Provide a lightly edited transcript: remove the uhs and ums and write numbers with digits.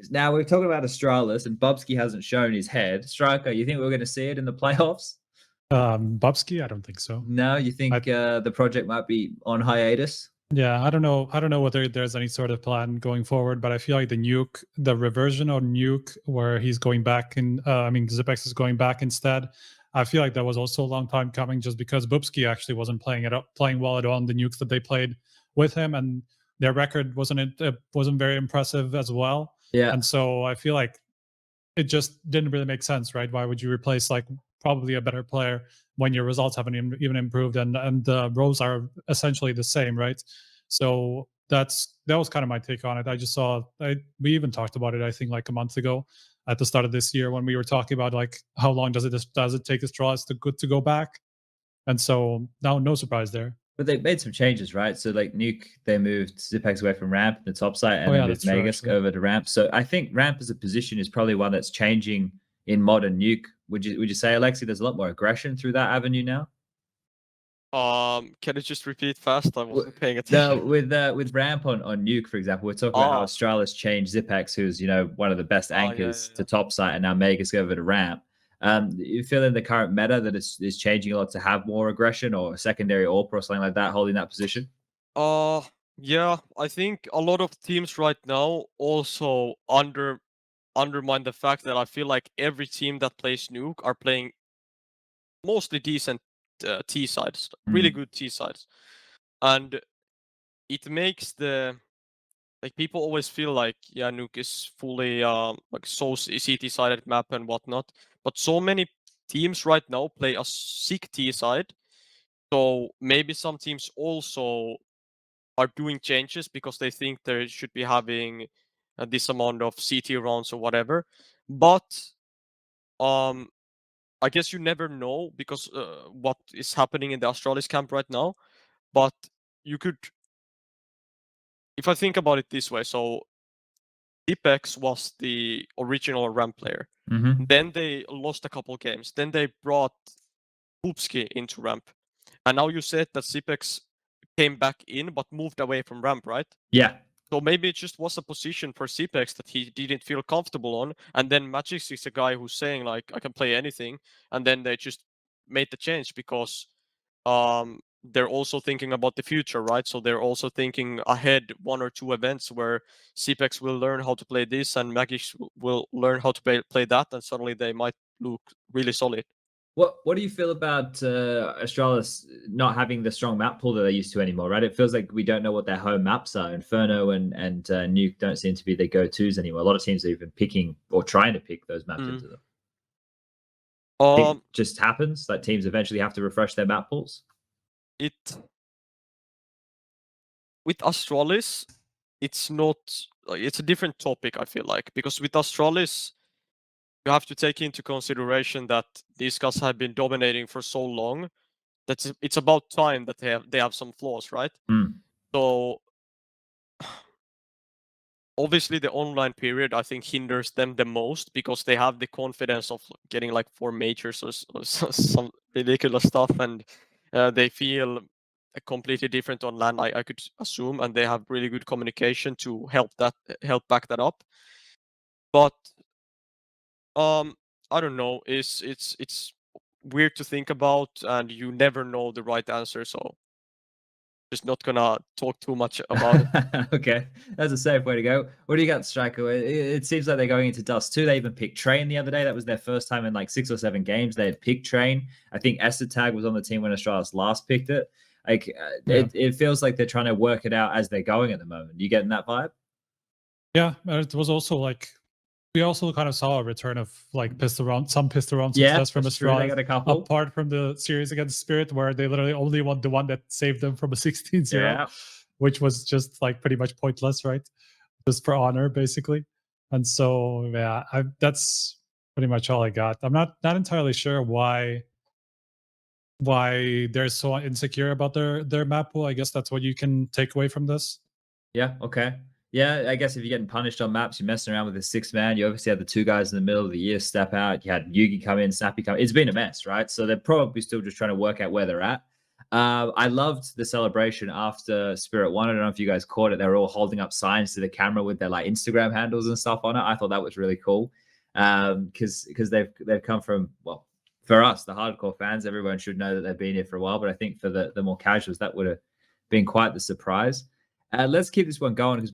now we're talking about Astralis, and Bubzkji hasn't shown his head. Striker, you think we're going to see it in the playoffs? Bubzkji, I don't think so. No, you think the project might be on hiatus? Yeah, I don't know. I don't know whether there's any sort of plan going forward, but I feel like the reversion of Nuke, where he's going back and Zipex is going back instead. I feel like that was also a long time coming, just because Bubzkji actually wasn't playing well at all on the Nukes that they played with him, and their record wasn't very impressive as well. Yeah, and so I feel like it just didn't really make sense, right? Why would you replace like probably a better player when your results haven't even improved and the roles are essentially the same, right? So that was kind of my take on it. I just saw we even talked about it, I think, like a month ago at the start of this year, when we were talking about like how long does it take Astralis to go back, and so now no surprise there. But they made some changes, right? So like Nuke, they moved Zipex away from ramp, the top side, and then moved Magisk over to ramp. So I think ramp as a position is probably one that's changing in modern Nuke. Would you say, Alexi, there's a lot more aggression through that avenue now? Can you just repeat fast? I wasn't paying attention. No, with ramp on Nuke, for example, we're talking about how Astralis changed Zipex, who's one of the best anchors to top side, and now Magisk over to ramp. You feel in the current meta that it's changing a lot to have more aggression or secondary AWP or something like that holding that position? Yeah, I think a lot of teams right now also undermine the fact that I feel like every team that plays Nuke are playing mostly decent T sides, really good T sides, and it makes people always feel like Nuke is fully like so CT sided map and whatnot, but so many teams right now play a sick T side, so maybe some teams also are doing changes because they think they should be having this amount of CT rounds or whatever, but I guess you never know because what is happening in the Astralis camp right now. But you could, if I think about it this way, so Zipex was the original ramp player. Then they lost a couple games. Then they brought Bubzkji into ramp. And now you said that Zipex came back in but moved away from ramp, right? Yeah. So maybe it just was a position for Zipex that he didn't feel comfortable on, and then Magisk is a guy who's saying like, I can play anything, and then they just made the change because they're also thinking about the future, right? So they're also thinking ahead 1 or 2 events where Zipex will learn how to play this and Magisk will learn how to play that, and suddenly they might look really solid. What do you feel about Astralis not having the strong map pool that they used to anymore, right? It feels like we don't know what their home maps are. Inferno and Nuke don't seem to be the go-tos anymore. A lot of teams are even picking or trying to pick those maps into them. It just happens that teams eventually have to refresh their map pools. With Astralis, it's not like, it's a different topic, I feel like, because with Astralis you have to take into consideration that these guys have been dominating for so long that it's about time that they have some flaws, right? So obviously the online period I think hinders them the most because they have the confidence of getting like 4 majors or some ridiculous stuff, and they feel completely different on LAN, I could assume, and they have really good communication to help back that up. But I don't know. It's weird to think about, and you never know the right answer. So just not gonna talk too much about it. Okay, that's a safe way to go. What do you got, Striker? It seems like they're going into Dust 2. They even picked Train the other day. That was their first time in like 6 or 7 games they had picked Train. I think Tag was on the team when Astralis last picked it. Like it feels like they're trying to work it out as they're going at the moment. You getting that vibe? Yeah, it was also like we also kind of saw a return of like some pistol round success from Astralis. They got a couple. Apart from the series against Spirit, where they literally only won the one that saved them from a 16-0, which was just like pretty much pointless, right? Just for honor, basically. And so yeah, that's pretty much all I got. I'm not entirely sure why they're so insecure about their map pool. I guess that's what you can take away from this. Yeah, okay. Yeah, I guess if you're getting punished on maps, you're messing around with a 6-man. You obviously had the 2 guys in the middle of the year step out. You had Yugi come in, Snappy come in. It's been a mess, right? So they're probably still just trying to work out where they're at. I loved the celebration after Spirit won. I don't know if you guys caught it. They were all holding up signs to the camera with their like Instagram handles and stuff on it. I thought that was really cool because they've come from, well, for us, the hardcore fans, everyone should know that they've been here for a while. But I think for the more casuals, that would have been quite the surprise. Let's keep this one going because